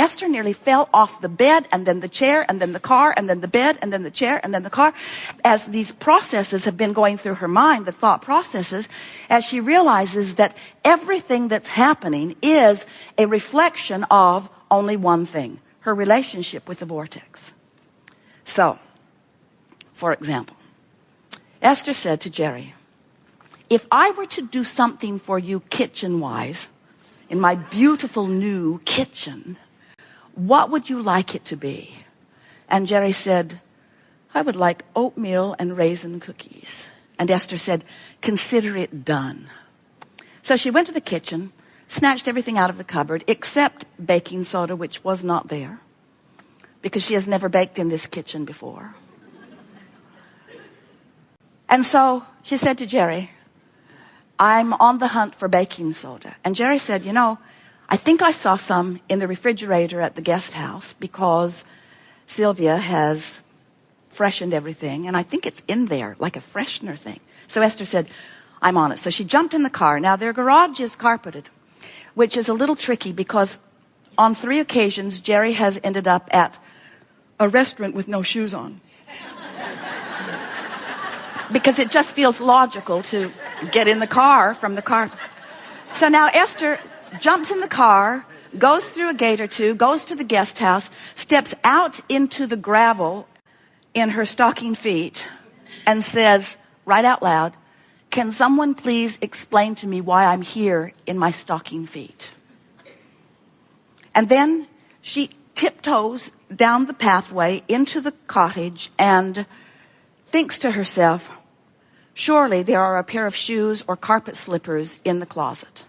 Esther nearly fell off the bed, and then the chair, and then the car, and then the bed, and then the chair, and then the car. As these processes have been going through her mind, the thought processes, as she realizes that everything that's happening is a reflection of only one thing, her relationship with the vortex. So, for example, Esther said to Jerry, if I were to do something for you kitchen-wise, in my beautiful new kitchen, what would you like it to be? And Jerry said, I would like oatmeal and raisin cookies. And Esther said, consider it done. So she went to the kitchen, snatched everything out of the cupboard, except baking soda, which was not there, because she has never baked in this kitchen before. And so she said to Jerry, I'm on the hunt for baking soda. And Jerry said, I think I saw some in the refrigerator at the guest house because Sylvia has freshened everything. And I think it's in there, like a freshener thing. So Esther said, I'm on it. So she jumped in the car. Now their garage is carpeted, which is a little tricky because on 3 occasions, Jerry has ended up at a restaurant with no shoes on. Because it just feels logical to get in the car from the car. So now Esther jumps in the car, goes through a gate or two, goes to the guest house, steps out into the gravel in her stocking feet and says, right out loud, can someone please explain to me why I'm here in my stocking feet? And then she tiptoes down the pathway into the cottage and thinks to herself, surely there are a pair of shoes or carpet slippers in the closet.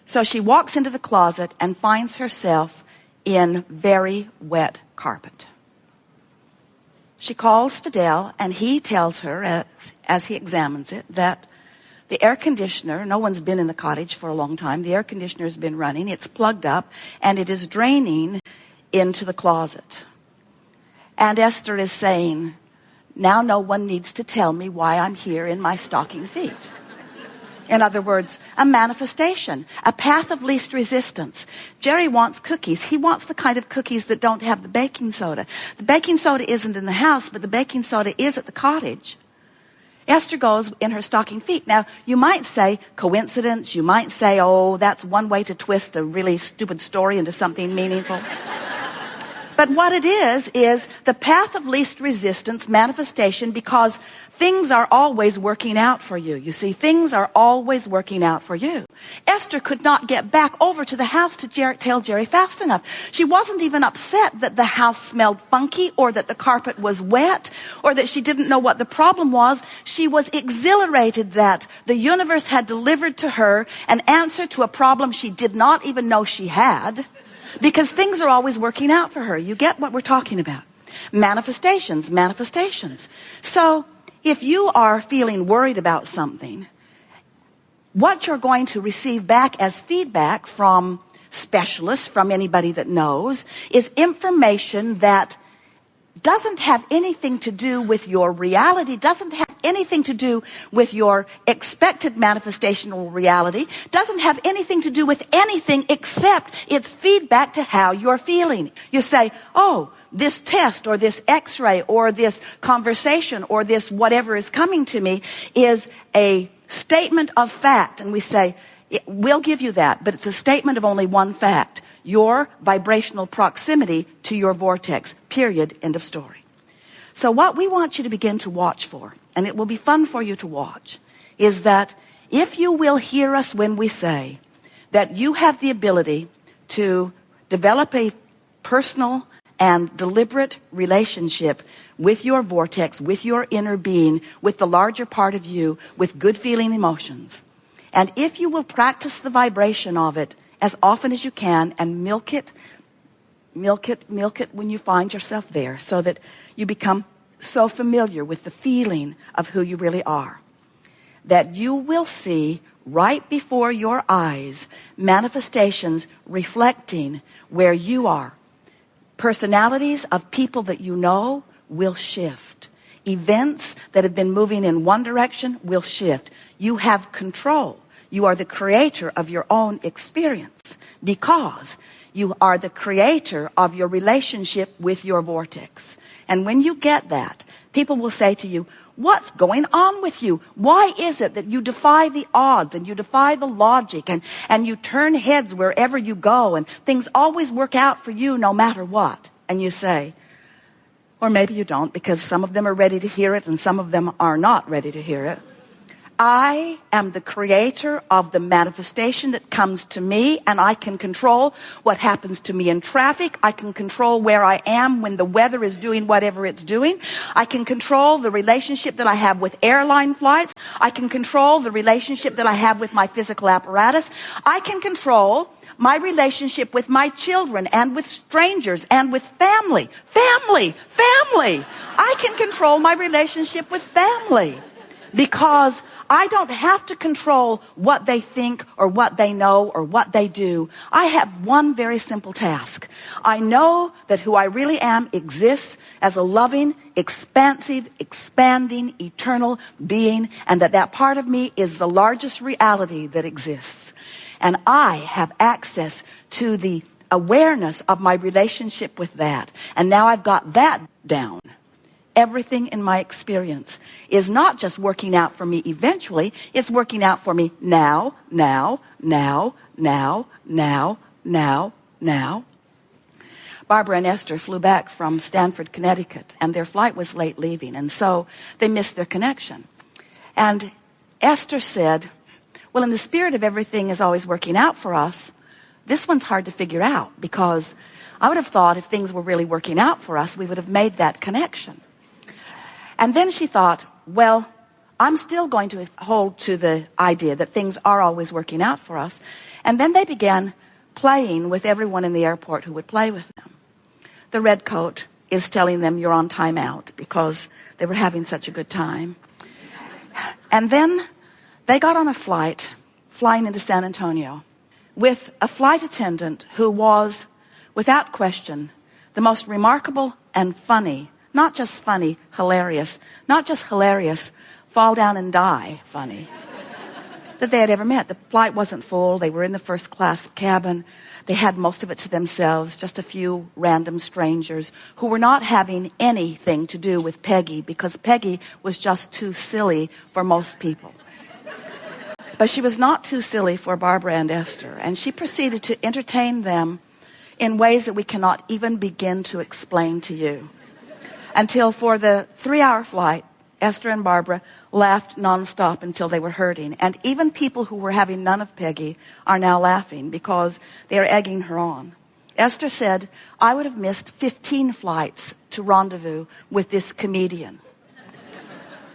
So she walks into the closet and finds herself in very wet carpet. She calls Fidel, and he tells her, as he examines it, that the air conditioner, no one's been in the cottage for a long time, the air conditioner has been running, it's plugged up, and it is draining into the closet. And Esther is saying, now no one needs to tell me why I'm here in my stocking feet. In other words, a manifestation, a path of least resistance. Jerry wants cookies. He wants the kind of cookies that don't have the baking soda. The baking soda isn't in the house, but the baking soda is at the cottage. Esther goes in her stocking feet. Now, you might say coincidence. You might say, oh, that's one way to twist a really stupid story into something meaningful. But what it is the path of least resistance manifestation, because things are always working out for you. You see, things are always working out for you. Esther could not get back over to the house to tell Jerry fast enough. She wasn't even upset that the house smelled funky or that the carpet was wet or that she didn't know what the problem was. She was exhilarated that the universe had delivered to her an answer to a problem she did not even know she had. Because things are always working out for her. You get what we're talking about. Manifestations. So, if you are feeling worried about something, what you're going to receive back as feedback from specialists, from anybody that knows, is information that doesn't have anything to do with your reality, doesn't have anything to do with your expected manifestational reality, doesn't have anything to do with anything except it's feedback to how you're feeling. You say, oh, this test or this x-ray or this conversation or this whatever is coming to me is a statement of fact. And we say, we'll give you that, but it's a statement of only one fact. Your vibrational proximity to your vortex, period, end of story. So what we want you to begin to watch for, and it will be fun for you to watch, is that if you will hear us when we say that you have the ability to develop a personal and deliberate relationship with your vortex, with your inner being, with the larger part of you, with good feeling emotions. And if you will practice the vibration of it as often as you can and milk it when you find yourself there, so that you become so familiar with the feeling of who you really are, that you will see right before your eyes manifestations reflecting where you are. Personalities of people that you know will shift. Events that have been moving in one direction will shift. You have control. You are the creator of your own experience because You are the creator of your relationship with your vortex. And when you get that, people will say to you, what's going on with you? Why is it that you defy the odds and you defy the logic and you turn heads wherever you go and things always work out for you no matter what? And you say, or maybe you don't, because some of them are ready to hear it and some of them are not ready to hear it. I am the creator of the manifestation that comes to me, and I can control what happens to me in traffic. I can control where I am when the weather is doing whatever it's doing. I can control the relationship that I have with airline flights. I can control the relationship that I have with my physical apparatus. I can control my relationship with my children and with strangers and with family. Family! I can control my relationship with family because I don't have to control what they think or what they know or what they do. I have one very simple task. I know that who I really am exists as a loving, expansive, expanding, eternal being, and that part of me is the largest reality that exists. And I have access to the awareness of my relationship with that. And now I've got that down. Everything in my experience is not just working out for me eventually, it's working out for me now. Barbara and Esther flew back from Stamford, Connecticut, and their flight was late leaving, and so they missed their connection. And Esther said, well, in the spirit of everything is always working out for us, this one's hard to figure out, because I would have thought if things were really working out for us, we would have made that connection. And then she thought, well, I'm still going to hold to the idea that things are always working out for us. And then they began playing with everyone in the airport who would play with them. The red coat is telling them you're on time out because they were having such a good time. And then they got on a flight flying into San Antonio with a flight attendant who was, without question, the most remarkable and funny, not just funny, hilarious, not just hilarious, fall down and die funny, that they had ever met. The flight wasn't full. They were in the first class cabin. They had most of it to themselves, just a few random strangers who were not having anything to do with Peggy because Peggy was just too silly for most people. But she was not too silly for Barbara and Esther, and she proceeded to entertain them in ways that we cannot even begin to explain to you. Until for the 3-hour flight, Esther and Barbara laughed nonstop until they were hurting. And even people who were having none of Peggy are now laughing because they are egging her on. Esther said, I would have missed 15 flights to rendezvous with this comedian.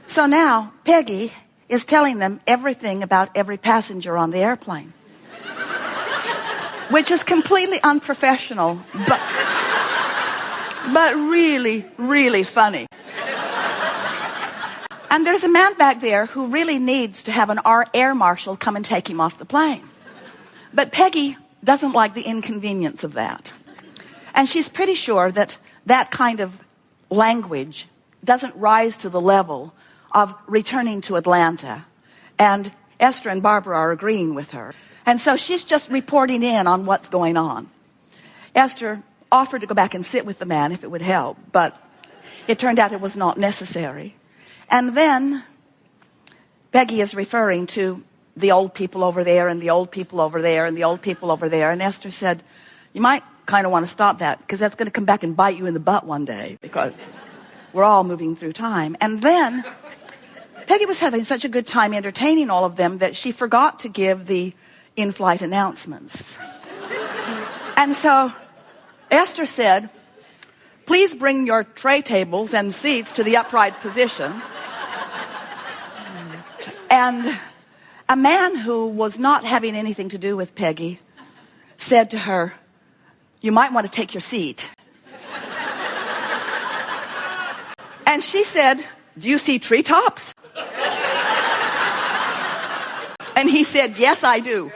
So now Peggy is telling them everything about every passenger on the airplane, which is completely unprofessional, but really, really funny. And there's a man back there who really needs to have an air marshal come and take him off the plane. But Peggy doesn't like the inconvenience of that. And she's pretty sure that that kind of language doesn't rise to the level of returning to Atlanta. And Esther and Barbara are agreeing with her. And so she's just reporting in on what's going on. Esther offered to go back and sit with the man if it would help, but it turned out it was not necessary. And then Peggy is referring to the old people over there and the old people over there and the old people over there. And Esther said, you might kind of want to stop that because that's going to come back and bite you in the butt one day because we're all moving through time. And then Peggy was having such a good time entertaining all of them that she forgot to give the in-flight announcements. And so Esther said, please bring your tray tables and seats to the upright position. And a man who was not having anything to do with Peggy said to her, you might want to take your seat. And she said, do you see treetops? And he said, yes, I do.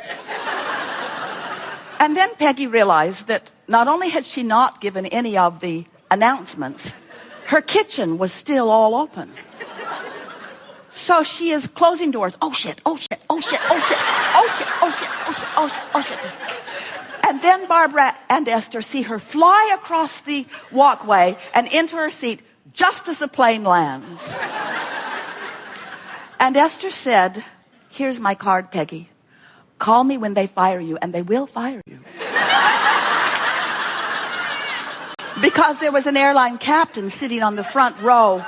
And then Peggy realized that not only had she not given any of the announcements, her kitchen was still all open. So she is closing doors. Oh shit, oh shit, oh shit, oh shit, oh shit, oh shit, oh shit, oh shit, oh shit. And then Barbara and Esther see her fly across the walkway and into her seat just as the plane lands. And Esther said, "Here's my card, Peggy. Call me when they fire you," and they will fire you. Because there was an airline captain sitting on the front row,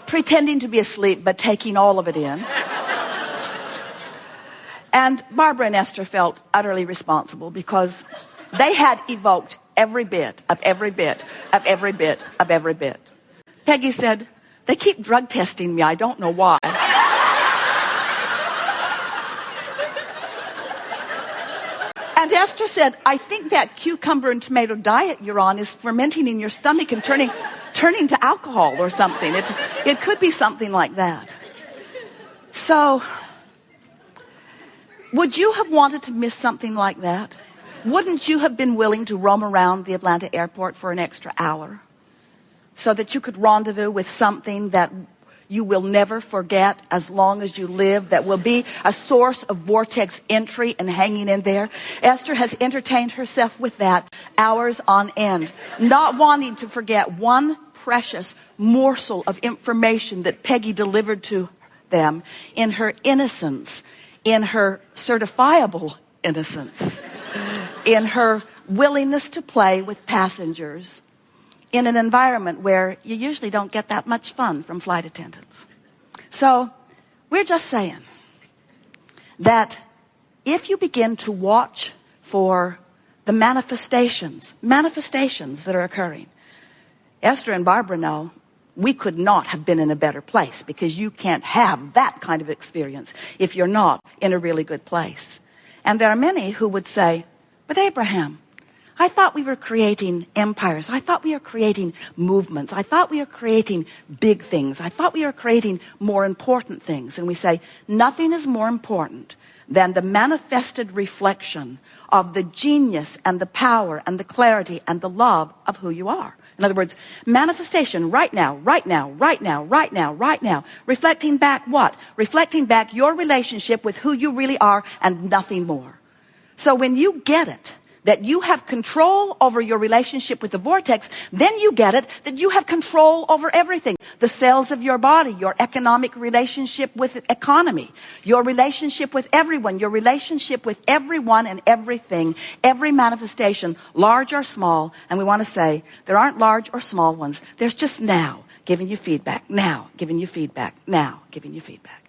pretending to be asleep, but taking all of it in. And Barbara and Esther felt utterly responsible because they had evoked every bit of every bit of every bit of every bit. Peggy said, "They keep drug testing me. I don't know why." And Esther said, "I think that cucumber and tomato diet you're on is fermenting in your stomach and turning to alcohol or something. It could be something like that." So, would you have wanted to miss something like that? Wouldn't you have been willing to roam around the Atlanta airport for an extra hour so that you could rendezvous with something that you will never forget as long as you live, that will be a source of vortex entry and hanging in there? Esther has entertained herself with that hours on end, not wanting to forget one precious morsel of information that Peggy delivered to them in her innocence, in her certifiable innocence, in her willingness to play with passengers in an environment where you usually don't get that much fun from flight attendants. So we're just saying that if you begin to watch for the manifestations that are occurring, Esther and Barbara know we could not have been in a better place, because you can't have that kind of experience if you're not in a really good place. And there are many who would say, "But Abraham, I thought we were creating empires. I thought we were creating movements. I thought we were creating big things. I thought we were creating more important things." And we say, nothing is more important than the manifested reflection of the genius and the power and the clarity and the love of who you are. In other words, manifestation right now, right now, right now, right now, right now. Reflecting back what? Reflecting back your relationship with who you really are and nothing more. So when you get it, that you have control over your relationship with the vortex, then you get it that you have control over everything. The cells of your body, your economic relationship with economy, your relationship with everyone, your relationship with everyone and everything, every manifestation, large or small. And we want to say there aren't large or small ones. There's just now giving you feedback, now giving you feedback, now giving you feedback.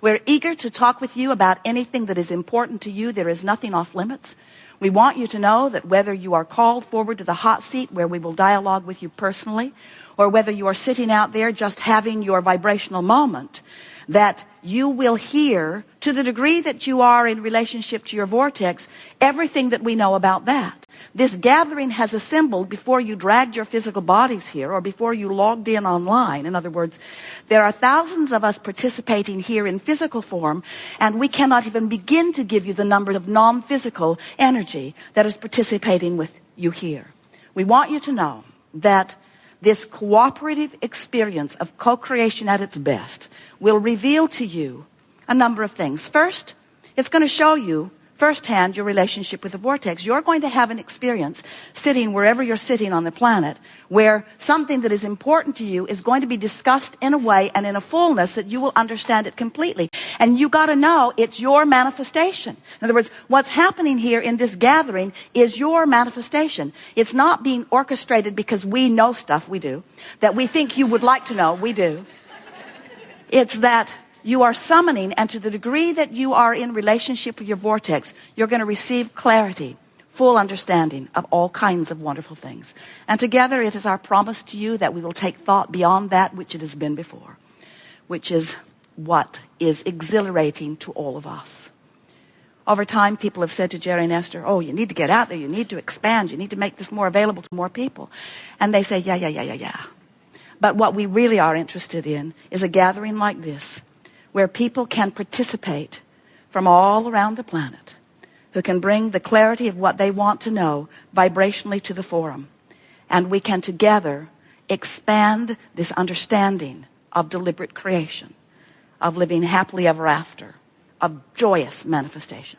We're eager to talk with you about anything that is important to you. There is nothing off limits. We want you to know that whether you are called forward to the hot seat where we will dialogue with you personally, or whether you are sitting out there just having your vibrational moment, that you will hear, to the degree that you are in relationship to your vortex, everything that we know about that. This gathering has assembled before you dragged your physical bodies here, or before you logged in online. In other words, there are thousands of us participating here in physical form, and we cannot even begin to give you the numbers of non-physical energy that is participating with you here. We want you to know that this cooperative experience of co-creation at its best will reveal to you a number of things. First, it's going to show you firsthand your relationship with the vortex. You're going to have an experience sitting wherever you're sitting on the planet, where something that is important to you is going to be discussed in a way and in a fullness that you will understand it completely. And you got to know it's your manifestation. In other words, what's happening here in this gathering is your manifestation. It's not being orchestrated because we know stuff, we do, that we think you would like to know, we do. It's that you are summoning, and to the degree that you are in relationship with your vortex, you're going to receive clarity, full understanding of all kinds of wonderful things. And together it is our promise to you that we will take thought beyond that which it has been before, which is what is exhilarating to all of us. Over time, people have said to Jerry and Esther, "Oh, you need to get out there, you need to expand, you need to make this more available to more people." And they say, yeah. But what we really are interested in is a gathering like this, where people can participate from all around the planet, who can bring the clarity of what they want to know vibrationally to the forum. And we can together expand this understanding of deliberate creation, of living happily ever after, of joyous manifestation.